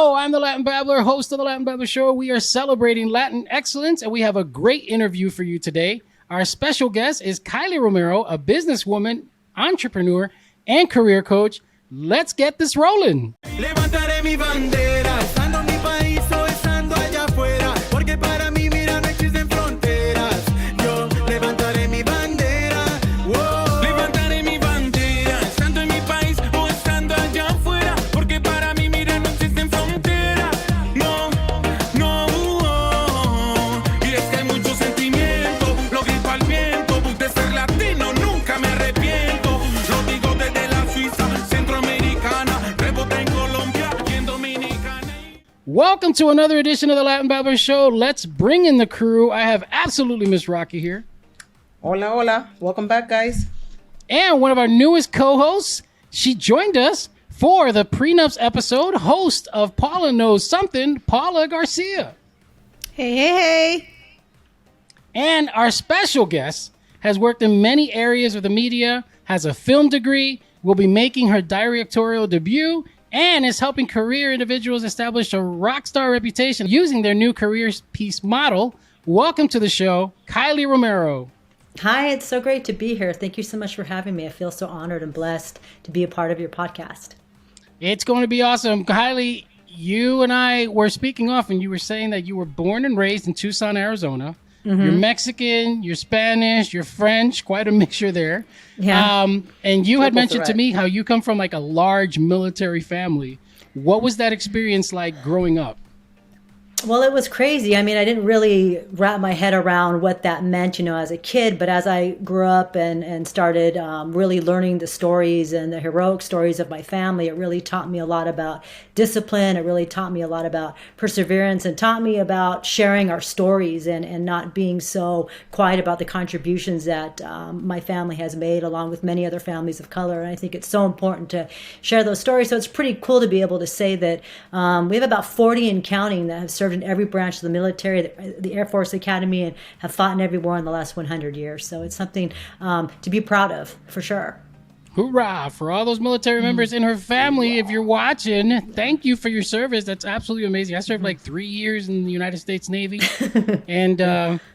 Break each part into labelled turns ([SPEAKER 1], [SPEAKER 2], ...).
[SPEAKER 1] Hello, I'm the Latin Babbler, host of the Latin Babbler Show. We are celebrating Latin excellence, and we have a great interview for you today. Our special guest is Kiley Romero, a businesswoman, entrepreneur, and career coach. Let's get this rolling.
[SPEAKER 2] Levantaré mi bandera, estando en mi país o estando allá afuera, porque para mí, mira, no existen fronteras. Yo levantaré mi bandera, wow. Levantaré mi bandera, estando en mi país o estando allá afuera, porque para mí, mira, no existen fronteras. No, no, y es que hay mucho sentimiento, lo grito al viento, de ser latino nunca me arrepiento. Lo digo desde la Suiza, Centroamericana, rebota en Colombia y en Dominicana.
[SPEAKER 1] Welcome to another edition of the Latin Babbler Show. Let's bring in the crew. I have absolutely Miss Rocky here.
[SPEAKER 3] Hola, hola. Welcome back, guys.
[SPEAKER 1] And one of our newest co-hosts, she joined us for the prenups episode, host of Paula Knows Something, Paula Garcia.
[SPEAKER 4] Hey, hey, hey.
[SPEAKER 1] And our special guest has worked in many areas of the media, has a film degree, will be making her directorial debut, and is helping career individuals establish a rock star reputation using their new careerpeace model. Welcome to the show, Kiley Romero.
[SPEAKER 4] Hi, it's so great to be here. Thank you so much for having me. I feel so honored and blessed to be a part of your podcast.
[SPEAKER 1] It's going to be awesome. Kiley, you and I were speaking off, and you were saying that you were born and raised in Tucson, Arizona. Mm-hmm. You're Mexican, you're Spanish, you're French, quite a mixture there.
[SPEAKER 4] Yeah.
[SPEAKER 1] And you had mentioned to me how you come from like a large military family. What was that experience like growing up?
[SPEAKER 4] Well, it was crazy. I mean, I didn't really wrap my head around what that meant, as a kid. But as I grew up and started really learning the stories and the heroic stories of my family, it really taught me a lot about discipline. It really taught me a lot about perseverance and taught me about sharing our stories and not being so quiet about the contributions that my family has made, along with many other families of color. And I think it's so important to share those stories. So it's pretty cool to be able to say that we have about 40 and counting that have served in every branch of the military, the Air Force Academy, and have fought in every war in the last 100 years. So it's something to be proud of, for sure.
[SPEAKER 1] Hoorah for all those military members in her family. If you're watching, thank you for your service. That's absolutely amazing. I served like 3 years in the United States Navy and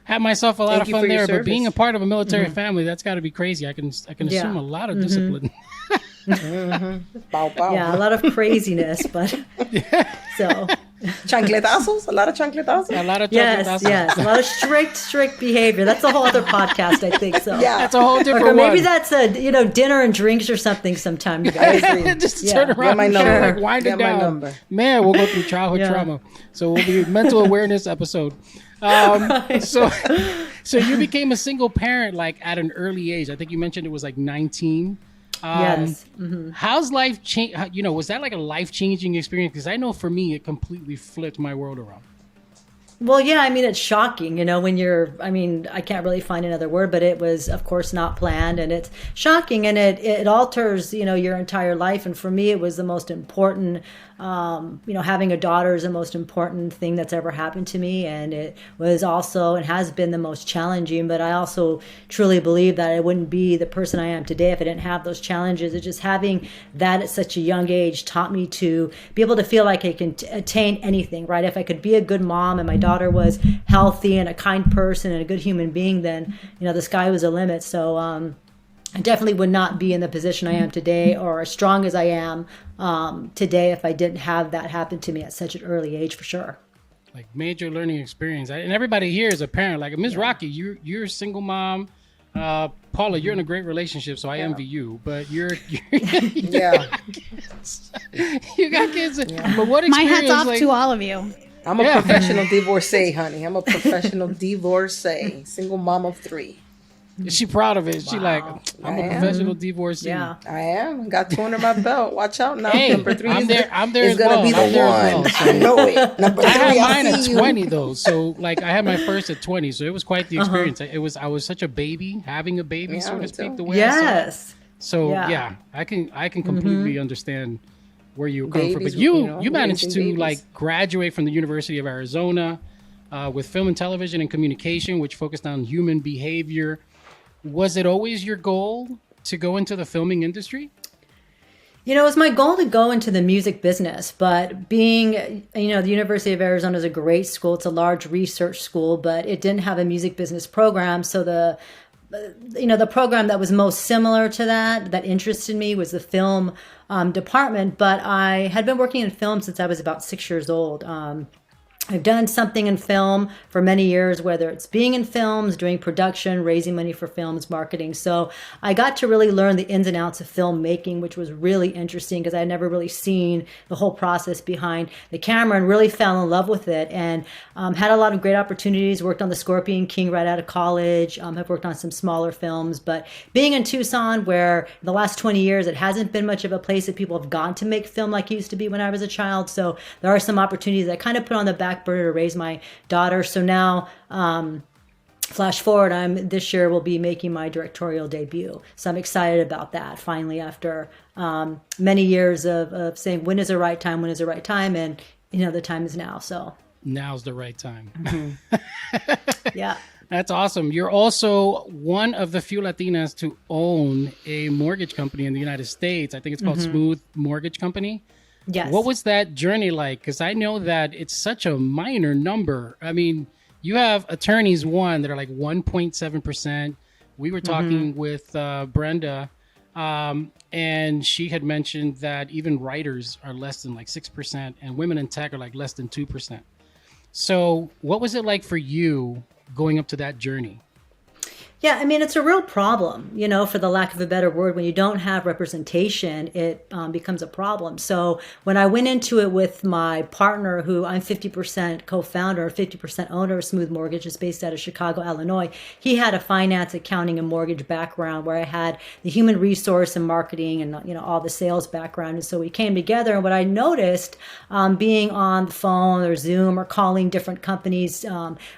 [SPEAKER 1] had myself a lot of fun there. But being a part of a military family, that's got to be crazy. I can assume a lot of discipline.
[SPEAKER 3] Bow, bow.
[SPEAKER 4] Yeah, a lot of craziness, but so...
[SPEAKER 3] Chancletazos? A lot of chancletazos?
[SPEAKER 1] A lot of chancletazos.
[SPEAKER 4] Yes. A lot of strict behavior. That's a whole other podcast, I think. So
[SPEAKER 3] Yeah.
[SPEAKER 1] That's a whole different
[SPEAKER 4] or maybe
[SPEAKER 1] one.
[SPEAKER 4] that's a dinner and drinks or something sometime, you guys.
[SPEAKER 1] Just turn around
[SPEAKER 3] Get my
[SPEAKER 1] and
[SPEAKER 3] number.
[SPEAKER 1] like wind
[SPEAKER 3] Get
[SPEAKER 1] it
[SPEAKER 3] my
[SPEAKER 1] down.
[SPEAKER 3] number.
[SPEAKER 1] Man, we'll go through childhood trauma. So we'll be a mental awareness episode. So you became a single parent like at an early age. I think you mentioned it was like 19.
[SPEAKER 4] Yes.
[SPEAKER 1] How's life change? Was that like a life-changing experience? Because I know for me, it completely flipped my world around.
[SPEAKER 4] Well, yeah, I mean, it's shocking, when I can't really find another word, but it was, of course, not planned, and it's shocking, and it alters, your entire life. And for me, it was the most important, having a daughter is the most important thing that's ever happened to me. And it was also, and has been the most challenging, but I also truly believe that I wouldn't be the person I am today if I didn't have those challenges. It's just having that at such a young age taught me to be able to feel like I can attain anything, right? If I could be a good mom and my daughter was healthy and a kind person and a good human being, then the sky was the limit. So I definitely would not be in the position I am today or as strong as I am today if I didn't have that happen to me at such an early age, for sure.
[SPEAKER 1] Like major learning experience. And everybody here is a parent. Like Ms. Rocky, you're a single mom. Paula, you're in a great relationship, so I envy you. But you're
[SPEAKER 3] Yeah.
[SPEAKER 1] you got kids. But what experience?
[SPEAKER 5] My hat's off to all of you.
[SPEAKER 3] I'm a professional divorcee, honey. I'm a professional divorcee. Single mom of 3.
[SPEAKER 1] Is she proud of it? She like, I'm a professional divorcee.
[SPEAKER 4] Yeah.
[SPEAKER 3] I am. Got 2 under my belt. Watch out now.
[SPEAKER 1] Hey,
[SPEAKER 3] Number 3
[SPEAKER 1] I'm there
[SPEAKER 3] is
[SPEAKER 1] as
[SPEAKER 3] going
[SPEAKER 1] well.
[SPEAKER 3] to be
[SPEAKER 1] I'm
[SPEAKER 3] the
[SPEAKER 1] there
[SPEAKER 3] one.
[SPEAKER 1] as well,
[SPEAKER 3] I know it. Number 3,
[SPEAKER 1] I had mine
[SPEAKER 3] I
[SPEAKER 1] at
[SPEAKER 3] see you.
[SPEAKER 1] 20 though, so like I had my first at 20, so it was quite the experience. I was such a baby, having a baby, so to speak, the way I saw it.
[SPEAKER 4] Yes.
[SPEAKER 1] So
[SPEAKER 4] Yeah.
[SPEAKER 1] I can completely understand where you were coming from. But
[SPEAKER 3] Babies,
[SPEAKER 1] you managed
[SPEAKER 3] raising
[SPEAKER 1] to
[SPEAKER 3] babies.
[SPEAKER 1] like graduate from the University of Arizona with film and television and communication, which focused on human behavior. Was it always your goal to go into the filming industry?
[SPEAKER 4] It was my goal to go into the music business, but being, the University of Arizona is a great school. It's a large research school, but it didn't have a music business program. So the program that was most similar to that interested me was the film department. But I had been working in film since I was about 6 years old. I've done something in film for many years, whether it's being in films, doing production, raising money for films, marketing. So I got to really learn the ins and outs of filmmaking, which was really interesting because I had never really seen the whole process behind the camera and really fell in love with it, and had a lot of great opportunities. Worked on The Scorpion King right out of college. Have worked on some smaller films, but being in Tucson, where in the last 20 years, it hasn't been much of a place that people have gone to make film like it used to be when I was a child. So there are some opportunities I kind of put on the back burner to raise my daughter. So now, flash forward, this year will be making my directorial debut. So I'm excited about that. Finally, after many years of saying, when is the right time? When is the right time? And the time is now. So
[SPEAKER 1] now's the right time.
[SPEAKER 4] yeah.
[SPEAKER 1] That's awesome. You're also one of the few Latinas to own a mortgage company in the United States. I think it's called Smooth Mortgage Company.
[SPEAKER 4] Yes.
[SPEAKER 1] What was that journey like? Because I know that it's such a minor number. I mean, you have attorneys, that are like 1.7%. We were talking with Brenda, and she had mentioned that even writers are less than like 6%, and women in tech are like less than 2%. So what was it like for you going up to that journey?
[SPEAKER 4] Yeah, it's a real problem, for the lack of a better word. When you don't have representation, it becomes a problem. So when I went into it with my partner, who I'm 50% co-founder, 50% owner of Smooth Mortgage, is based out of Chicago, Illinois. He had a finance, accounting, and mortgage background, where I had the human resource and marketing and all the sales background. And so we came together. And what I noticed, being on the phone or Zoom or calling different companies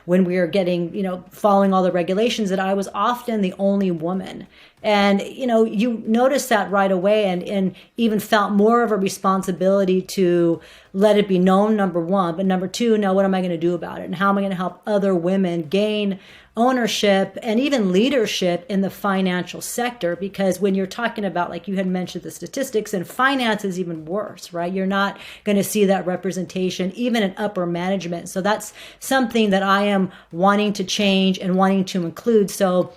[SPEAKER 4] when we were getting, following all the regulations, that I was often the only woman. And, you notice that right away, and even felt more of a responsibility to let it be known, number one. But number two, now what am I going to do about it? And how am I going to help other women gain ownership and even leadership in the financial sector? Because when you're talking about, like you had mentioned, the statistics, and finance is even worse, right? You're not going to see that representation even in upper management. So that's something that I am wanting to change and wanting to include. So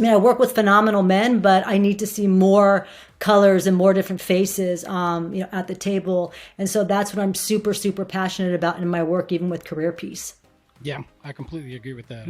[SPEAKER 4] I work with phenomenal men, but I need to see more colors and more different faces, at the table. And so that's what I'm super, super passionate about in my work, even with careerpeace.
[SPEAKER 1] Yeah, I completely agree with that.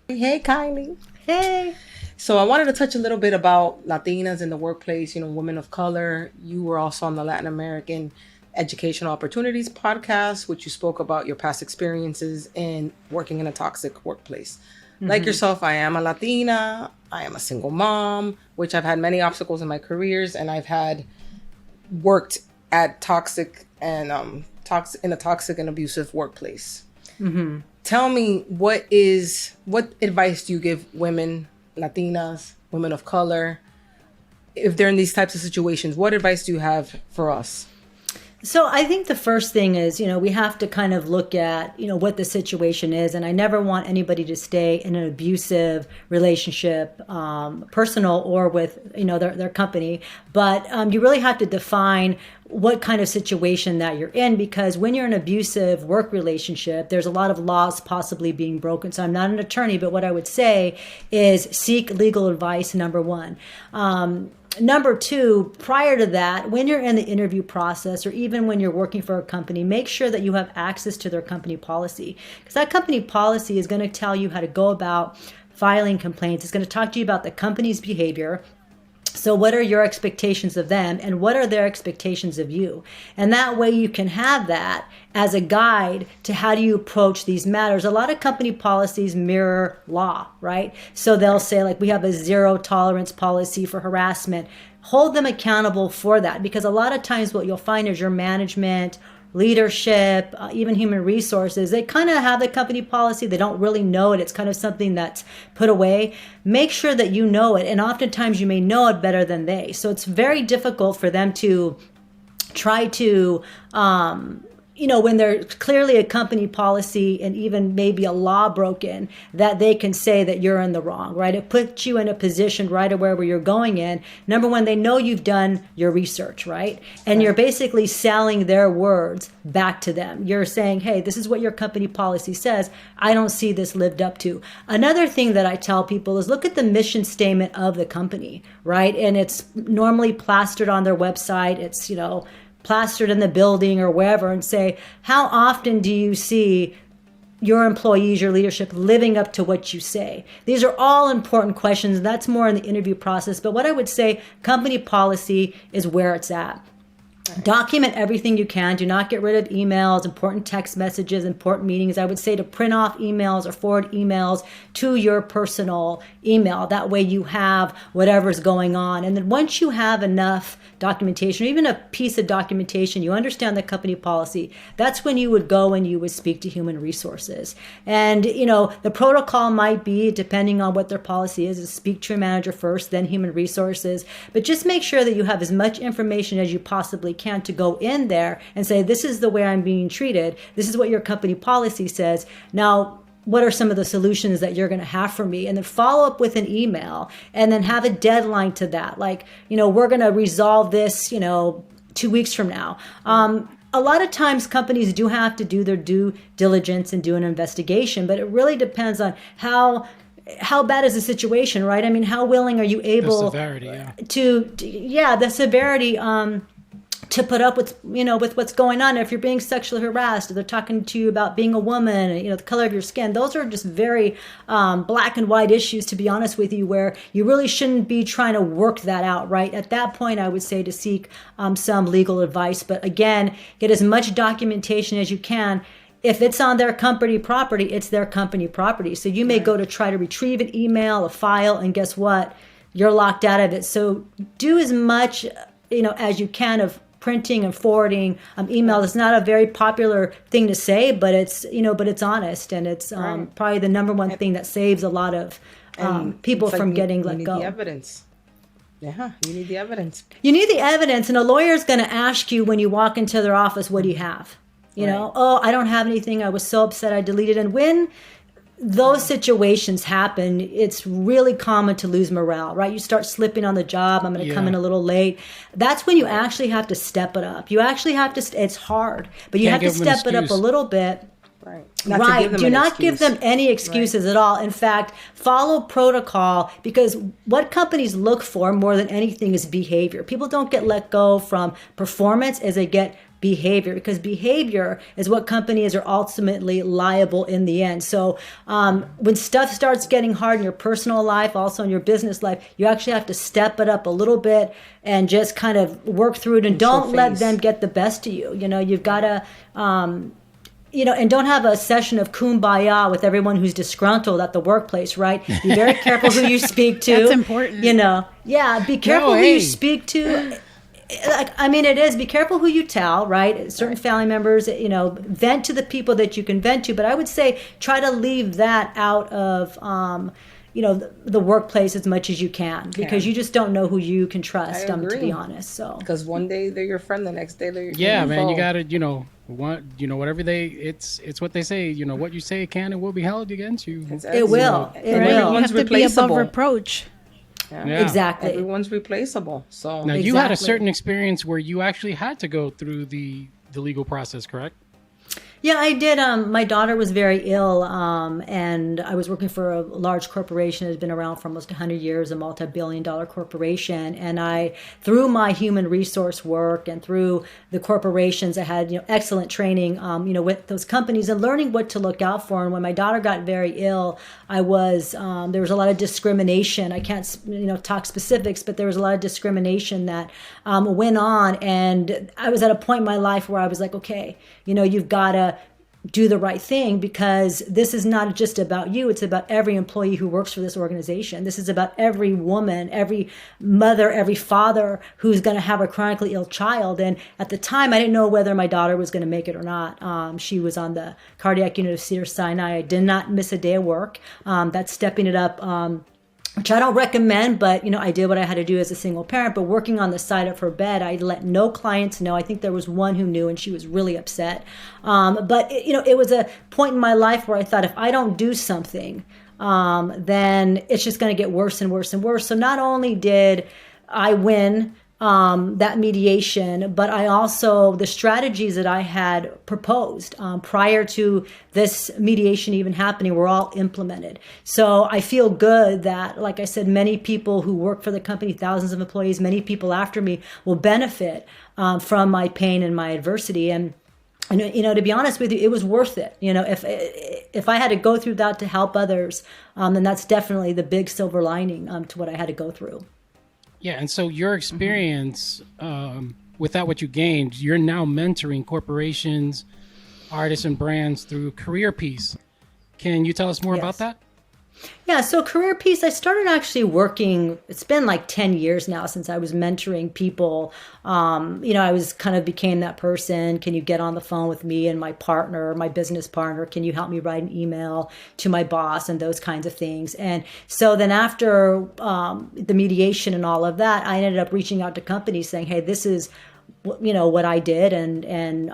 [SPEAKER 3] Hey, Kiley.
[SPEAKER 4] Hey.
[SPEAKER 3] So I wanted to touch a little bit about Latinas in the workplace, women of color. You were also on the Latin American Educational Opportunities podcast, which you spoke about your past experiences in working in a toxic workplace. Like yourself, I am a Latina. I am a single mom, which I've had many obstacles in my careers, and I've had worked at toxic and in a toxic and abusive workplace. Tell me, what advice do you give women, Latinas, women of color, if they're in these types of situations? What advice do you have for us?
[SPEAKER 4] So I think the first thing is, we have to kind of look at, what the situation is. And I never want anybody to stay in an abusive relationship, personal or with, their company. But you really have to define what kind of situation that you're in, because when you're in an abusive work relationship, there's a lot of laws possibly being broken. So I'm not an attorney, but what I would say is seek legal advice, number one. Number two, prior to that, when you're in the interview process or even when you're working for a company, make sure that you have access to their company policy, because that company policy is going to tell you how to go about filing complaints. It's going to talk to you about the company's behavior. So what are your expectations of them, and what are their expectations of you? And that way you can have that as a guide to how do you approach these matters. A lot of company policies mirror law, right? So they'll say, like, we have a zero tolerance policy for harassment. Hold them accountable for that, because a lot of times what you'll find is your management, leadership, even human resources, they kind of have the company policy. They don't really know it. It's kind of something that's put away. Make sure that you know it. And oftentimes you may know it better than they. So it's very difficult for them to try to when there's clearly a company policy and even maybe a law broken, that they can say that you're in the wrong, right? It puts you in a position right away where you're going in. Number one, they know you've done your research, right? And you're basically selling their words back to them. You're saying, hey, this is what your company policy says. I don't see this lived up to. Another thing that I tell people is look at the mission statement of the company, right? And it's normally plastered on their website. It's, plastered in the building or wherever, and say, how often do you see your employees, your leadership living up to what you say? These are all important questions. That's more in the interview process. But what I would say, company policy is where it's at. Document everything you can. Do not get rid of emails, important text messages, important meetings. I would say to print off emails or forward emails to your personal email. That way you have whatever's going on. And then once you have enough documentation, or even a piece of documentation, you understand the company policy, that's when you would go and you would speak to human resources. And, the protocol might be, depending on what their policy is speak to your manager first, then human resources. But just make sure that you have as much information as you possibly can to go in there and say, this is the way I'm being treated. This is what your company policy says. Now, what are some of the solutions that you're going to have for me? And then follow up with an email and then have a deadline to that. Like, we're going to resolve this, 2 weeks from now. A lot of times companies do have to do their due diligence and do an investigation, but it really depends on how bad is the situation, right? I mean, how willing are you able
[SPEAKER 1] The severity,
[SPEAKER 4] the severity, to put up with, with what's going on. If you're being sexually harassed, or they're talking to you about being a woman, the color of your skin, those are just very black and white issues, to be honest with you, where you really shouldn't be trying to work that out, right? At that point, I would say to seek some legal advice. But again, get as much documentation as you can. If it's on their company property, it's their company property. So you may go to try to retrieve an email, a file, and guess what? You're locked out of it. So do as much, as you can of printing and forwarding email. It's not a very popular thing to say, but it's honest, and it's probably the number one thing that saves a lot of people from getting let go.
[SPEAKER 3] You need the evidence. Yeah, you need the evidence.
[SPEAKER 4] You need the evidence, and a lawyer is going to ask you when you walk into their office, what do you have? Oh, I don't have anything. I was so upset I deleted. And when those situations happen, it's really common to lose morale, right? You start slipping on the job. I'm going to come in a little late. That's when you actually have to step it up. You actually have to, it's hard, but you have to step it up a little bit.
[SPEAKER 3] Right.
[SPEAKER 4] Do not give them any excuses at all. In fact, follow protocol, because what companies look for more than anything is behavior. People don't get let go from performance as they get behavior, because behavior is what companies are ultimately liable in the end. So when stuff starts getting hard in your personal life, also in your business life, you actually have to step it up a little bit and just kind of work through it, and don't let them get the best of you. You've got to and don't have a session of kumbaya with everyone who's disgruntled at the workplace, right? Be very careful who you speak to.
[SPEAKER 5] That's important.
[SPEAKER 4] Be careful who you speak to. It is. Be careful who you tell, right? Certain family members, vent to the people that you can vent to. But I would say try to leave that out of, the workplace as much as you can, because you just don't know who you can trust, to be honest. So
[SPEAKER 3] because one day they're your friend, the next day they're your
[SPEAKER 1] man,
[SPEAKER 3] foe.
[SPEAKER 1] you gotta, whatever it's what they say. What you say can and will be held against you.
[SPEAKER 3] Exactly.
[SPEAKER 4] It will.
[SPEAKER 5] Right?
[SPEAKER 3] Everyone's
[SPEAKER 5] You have to be above
[SPEAKER 3] replaceable.
[SPEAKER 5] reproach.
[SPEAKER 1] Yeah.
[SPEAKER 4] Exactly.
[SPEAKER 3] Everyone's replaceable. So
[SPEAKER 1] Now, you had a
[SPEAKER 4] Exactly.
[SPEAKER 1] certain experience where you actually had to go through the legal process, correct?
[SPEAKER 4] Yeah, I did. My daughter was very ill, and I was working for a large corporation that has been around for almost 100 years, a multi-billion-dollar corporation. And I, through my human resource work and through the corporations, I had excellent training, with those companies and learning what to look out for. And when my daughter got very ill, I was there was a lot of discrimination. I can't talk specifics, but there was a lot of discrimination that went on, and I was at a point in my life where I was like, okay, you've got to do the right thing, because this is not just about you. It's about every employee who works for this organization. This is about every woman, every mother, every father who's going to have a chronically ill child. And at the time, I didn't know whether my daughter was going to make it or not. She was on the cardiac unit of Cedars-Sinai. I did not miss a day of work. That's stepping it up which I don't recommend, but I did what I had to do as a single parent. But working on the side of her bed, I let no clients know. I think there was one who knew, and she was really upset. But it was a point in my life where I thought, if I don't do something, then it's just going to get worse and worse and worse. So not only did I win that mediation, but I also, the strategies that I had proposed prior to this mediation even happening were all implemented. So I feel good that, like I said, many people who work for the company, thousands of employees, many people after me will benefit from my pain and my adversity. And to be honest with you, it was worth it. If I had to go through that to help others, then that's definitely the big silver lining to what I had to go through.
[SPEAKER 1] Yeah, and so your experience, with that, what you gained, you're now mentoring corporations, artists, and brands through CareerPeace. Can you tell us more about that?
[SPEAKER 4] Yeah, so CareerPeace, I started actually working, it's been like 10 years now since I was mentoring people. I was kind of became that person. Can you get on the phone with me and my partner, my business partner? Can you help me write an email to my boss and those kinds of things? And so then after the mediation and all of that, I ended up reaching out to companies saying, hey, this is what I did, and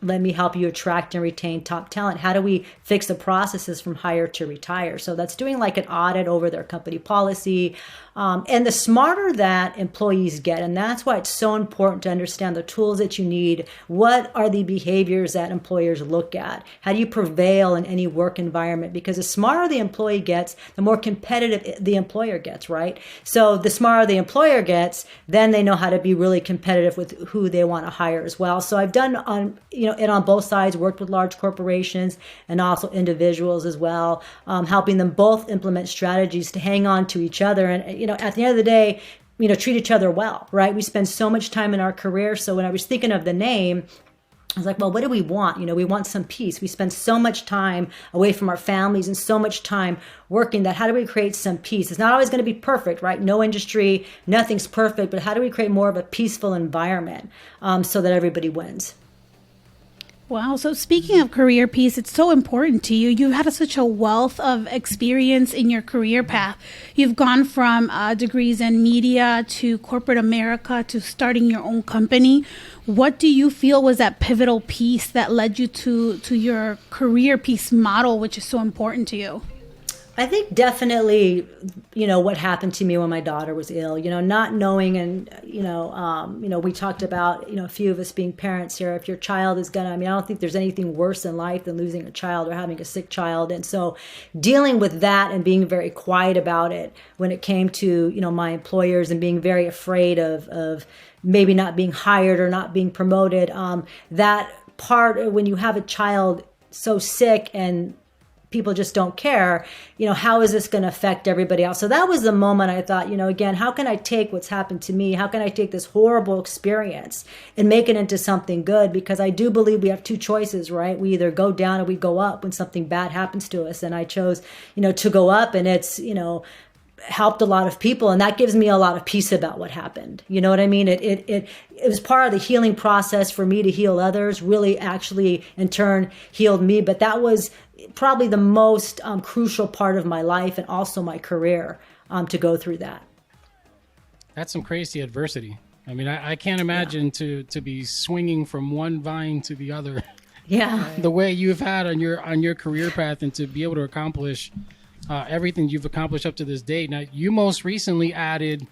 [SPEAKER 4] let me help you attract and retain top talent. How do we fix the processes from hire to retire? So that's doing like an audit over their company policy. And the smarter that employees get, and that's why it's so important to understand the tools that you need. What are the behaviors that employers look at? How do you prevail in any work environment? Because the smarter the employee gets, the more competitive the employer gets, right? So the smarter the employer gets, then they know how to be really competitive with who they want to hire as well. So I've done it on both sides, worked with large corporations and also individuals as well, helping them both implement strategies to hang on to each other. And, at the end of the day, treat each other well, right? We spend so much time in our career. So when I was thinking of the name, I was like, well, what do we want? We want some peace. We spend so much time away from our families and so much time working that how do we create some peace? It's not always going to be perfect, right? No industry, nothing's perfect, but how do we create more of a peaceful environment so that everybody wins?
[SPEAKER 5] Wow. So speaking of CareerPeace, it's so important to you. You've had such a wealth of experience in your career path. You've gone from degrees in media to corporate America to starting your own company. What do you feel was that pivotal piece that led you to your CareerPeace model, which is so important to you?
[SPEAKER 4] I think definitely, what happened to me when my daughter was ill, not knowing, and, we talked about, a few of us being parents here. If your child is I don't think there's anything worse in life than losing a child or having a sick child. And so dealing with that and being very quiet about it when it came to, my employers, and being very afraid of maybe not being hired or not being promoted, that part when you have a child so sick and people just don't care, how is this going to affect everybody else? So that was the moment I thought, again, how can I take what's happened to me? How can I take this horrible experience and make it into something good? Because I do believe we have two choices, right? We either go down or we go up when something bad happens to us. And I chose, to go up, and it's, helped a lot of people, and that gives me a lot of peace about what happened. You know what I mean? It was part of the healing process for me to heal others, really actually in turn healed me. But that was probably the most crucial part of my life and also my career to go through that.
[SPEAKER 1] That's some crazy adversity. I mean, I can't imagine to be swinging from one vine to the other.
[SPEAKER 4] Yeah.
[SPEAKER 1] The way you've had on your career path, and to be able to accomplish everything you've accomplished up to this date. Now, you most recently added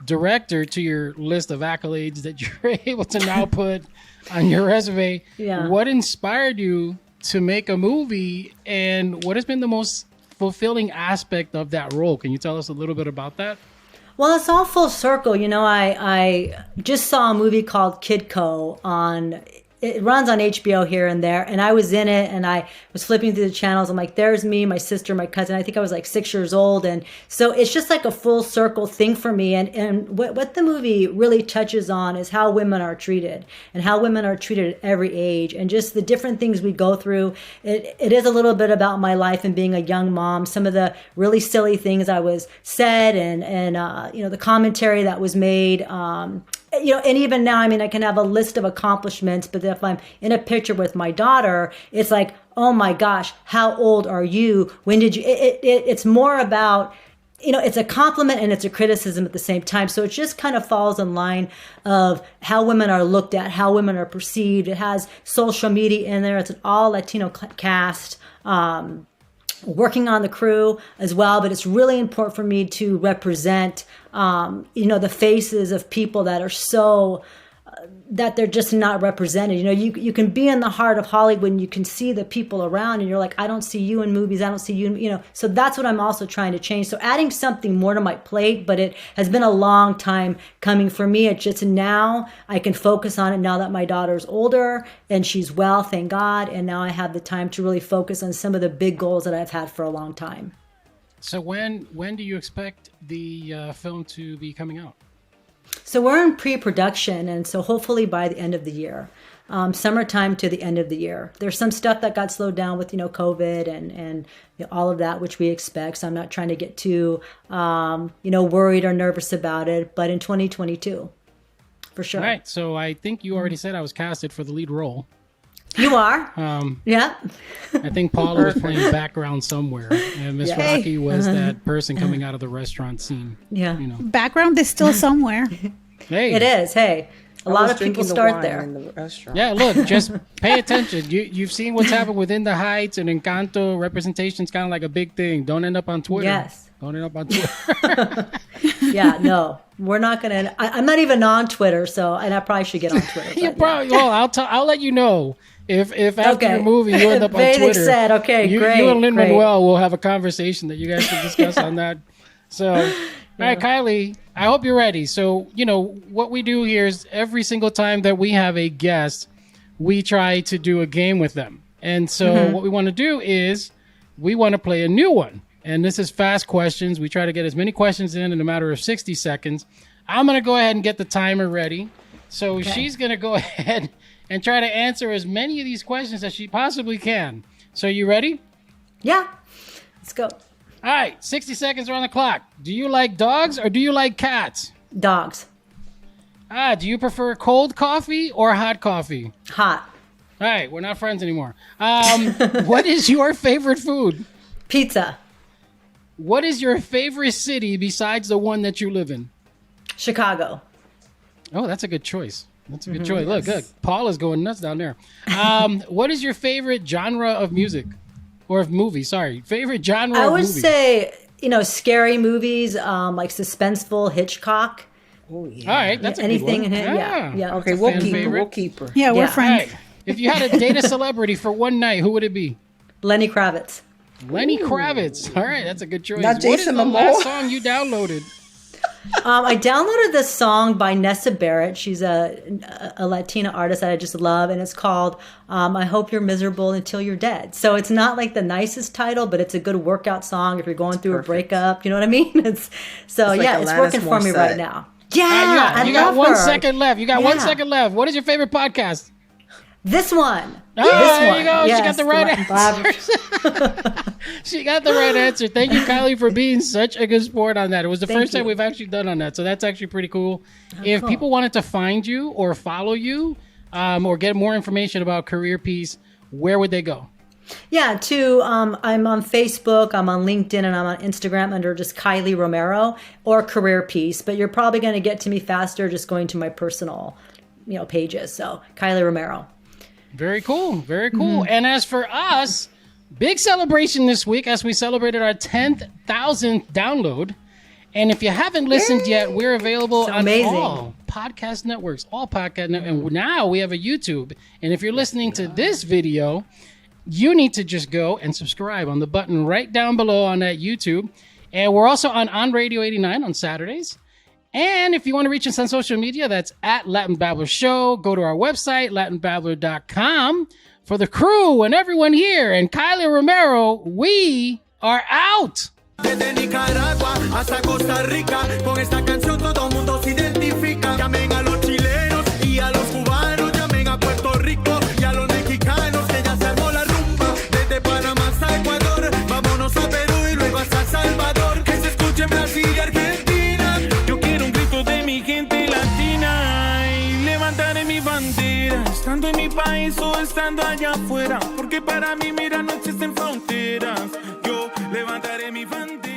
[SPEAKER 1] director to your list of accolades that you're able to now put on your resume.
[SPEAKER 4] Yeah.
[SPEAKER 1] What inspired you to make a movie, and what has been the most fulfilling aspect of that role? Can you tell us a little bit about that?
[SPEAKER 4] Well, it's all full circle. I just saw a movie called Kidco it runs on HBO here and there, and I was in it, and I was flipping through the channels. I'm like, there's me, my sister, my cousin. I think I was like 6 years old, and so it's just like a full circle thing for me. And what the movie really touches on is how women are treated, and how women are treated at every age, and just the different things we go through. It is a little bit about my life and being a young mom, some of the really silly things I was said, and the commentary that was made. And even now, I can have a list of accomplishments, but if I'm in a picture with my daughter, it's like, oh my gosh, how old are you? When did you? It's more about it's a compliment and it's a criticism at the same time. So it just kind of falls in line of how women are looked at, how women are perceived. It has social media in there. It's an all Latino cast, working on the crew as well. But it's really important for me to represent, the faces of people that are so, that they're just not represented. You can be in the heart of Hollywood and you can see the people around and you're like, I don't see you in movies. I don't see you, so that's what I'm also trying to change. So adding something more to my plate, but it has been a long time coming for me. It's just now I can focus on it now that my daughter's older and she's well, thank God. And now I have the time to really focus on some of the big goals that I've had for a long time.
[SPEAKER 1] So when do you expect the film to be coming out?
[SPEAKER 4] So we're in pre-production, and so hopefully by the end of the year, summertime to the end of the year. There's some stuff that got slowed down with, COVID and all of that, which we expect. So I'm not trying to get too, worried or nervous about it, but in 2022, for sure.
[SPEAKER 1] All right. So I think you already said I was casted for the lead role.
[SPEAKER 4] You are? Yeah.
[SPEAKER 1] I think Paula was playing background somewhere, and Miss Rocky was that person coming out of the restaurant scene.
[SPEAKER 4] Yeah.
[SPEAKER 5] Background is still somewhere.
[SPEAKER 1] Hey.
[SPEAKER 4] It is. Hey, a lot of people start there.
[SPEAKER 3] In the restaurant.
[SPEAKER 1] Yeah, look, just pay attention. You've seen what's happened within the Heights and Encanto. Representation is kind of like a big thing. Don't end up on Twitter.
[SPEAKER 4] Yes.
[SPEAKER 1] Don't end up on Twitter.
[SPEAKER 4] Yeah, no, we're not going to. I'm not even on Twitter, and I probably should get on Twitter.
[SPEAKER 1] You probably. Well, I'll let you know if after your movie you end up on
[SPEAKER 4] They
[SPEAKER 1] Twitter.
[SPEAKER 4] said, okay, great.
[SPEAKER 1] You and Lin
[SPEAKER 4] great.
[SPEAKER 1] Manuel will have a conversation that you guys can discuss on that. So, all right, Kiley, I hope you're ready. So, what we do here is every single time that we have a guest, we try to do a game with them. And so what we want to do is we want to play a new one. And this is fast questions. We try to get as many questions in a matter of 60 seconds. I'm going to go ahead and get the timer ready. So she's going to go ahead and try to answer as many of these questions as she possibly can. So you ready?
[SPEAKER 4] Yeah, let's go.
[SPEAKER 1] All right, 60 seconds are on the clock. Do you like dogs or do you like cats?
[SPEAKER 4] Dogs.
[SPEAKER 1] Do you prefer cold coffee or hot coffee?
[SPEAKER 4] Hot.
[SPEAKER 1] All right, we're not friends anymore. What is your favorite food?
[SPEAKER 4] Pizza.
[SPEAKER 1] What is your favorite city besides the one that you live in?
[SPEAKER 4] Chicago.
[SPEAKER 1] Oh, that's a good choice. That's a good choice. Look, Paula's going nuts down there. What is your favorite genre of music? Or of movie, sorry. Favorite genre of movie?
[SPEAKER 4] I would say, scary movies, like suspenseful, Hitchcock.
[SPEAKER 3] Oh, yeah.
[SPEAKER 1] All right, that's a
[SPEAKER 4] Anything
[SPEAKER 1] good one.
[SPEAKER 4] in it. Yeah.
[SPEAKER 3] Okay,
[SPEAKER 1] That's a
[SPEAKER 3] we'll
[SPEAKER 1] fan
[SPEAKER 3] keep her.
[SPEAKER 1] favorite.
[SPEAKER 3] We'll keep her.
[SPEAKER 5] Yeah, we're
[SPEAKER 4] Yeah.
[SPEAKER 1] All
[SPEAKER 5] friends.
[SPEAKER 1] right. If you had to date a celebrity for one night, who would it be?
[SPEAKER 4] Lenny Kravitz.
[SPEAKER 1] Lenny Kravitz. All right, that's a good choice.
[SPEAKER 3] Not Jason
[SPEAKER 1] What is the
[SPEAKER 3] Momoa.
[SPEAKER 1] last song you downloaded?
[SPEAKER 4] I downloaded this song by Nessa Barrett. She's a Latina artist that I just love, and it's called I Hope You're Miserable Until You're Dead. So it's not like the nicest title, but it's a good workout song if you're going through
[SPEAKER 3] perfect.
[SPEAKER 4] a breakup. You know what I mean? It's
[SPEAKER 3] like
[SPEAKER 4] it's
[SPEAKER 3] Alanis
[SPEAKER 4] working for me
[SPEAKER 3] Morissette.
[SPEAKER 4] right now. Yeah,
[SPEAKER 1] you
[SPEAKER 4] I
[SPEAKER 1] got
[SPEAKER 4] love
[SPEAKER 1] 1
[SPEAKER 4] her.
[SPEAKER 1] second left. You got 1
[SPEAKER 4] Yeah.
[SPEAKER 1] second left. What is your favorite podcast?
[SPEAKER 4] This one.
[SPEAKER 1] Oh,
[SPEAKER 4] This
[SPEAKER 1] there
[SPEAKER 4] one.
[SPEAKER 1] you go.
[SPEAKER 4] Yes,
[SPEAKER 1] She got the right
[SPEAKER 4] Latin
[SPEAKER 1] answer. She got the right answer. Thank you, Kiley, for being such a good sport on that. It was the
[SPEAKER 4] Thank
[SPEAKER 1] first time
[SPEAKER 4] you.
[SPEAKER 1] we've actually done on that, so that's actually pretty cool. If
[SPEAKER 4] cool.
[SPEAKER 1] people wanted to find you or follow you or get more information about Career Peace, where would they go?
[SPEAKER 4] Yeah, I'm on Facebook, I'm on LinkedIn, and I'm on Instagram under just Kiley Romero or Career Peace. But you're probably going to get to me faster just going to my personal, pages. So Kiley Romero.
[SPEAKER 1] Very cool. Very cool. And as for us, big celebration this week as we celebrated our 10,000th download. And if you haven't listened yet, we're available on
[SPEAKER 4] amazing.
[SPEAKER 1] all podcast networks, and now we have a YouTube. And if you're listening to this video, you need to just go and subscribe on the button right down below on that YouTube. And we're also on Radio 89 on Saturdays. And if you want to reach us on social media, that's at Latin Babbler Show. Go to our website, latinbabbler.com. For the crew and everyone here and Kiley Romero, we are out.
[SPEAKER 2] Desde Nicaragua hasta Costa Rica, con esta canción todo mundo se identifica. Llamen a los chilenos y a los cubanos, llamen a Puerto Rico y a los mexicanos, que ya se armó la rumba. Desde Panamá hasta Ecuador, vámonos a Perú y luego hasta Salvador. Que se escuche en Brasil y Argentina. Yo quiero un grito de mi gente latina y levantaré mi bandera, estando en mi país o estando allá afuera, porque para mí, mira, no existen fronteras. Yo levantaré mi bandera.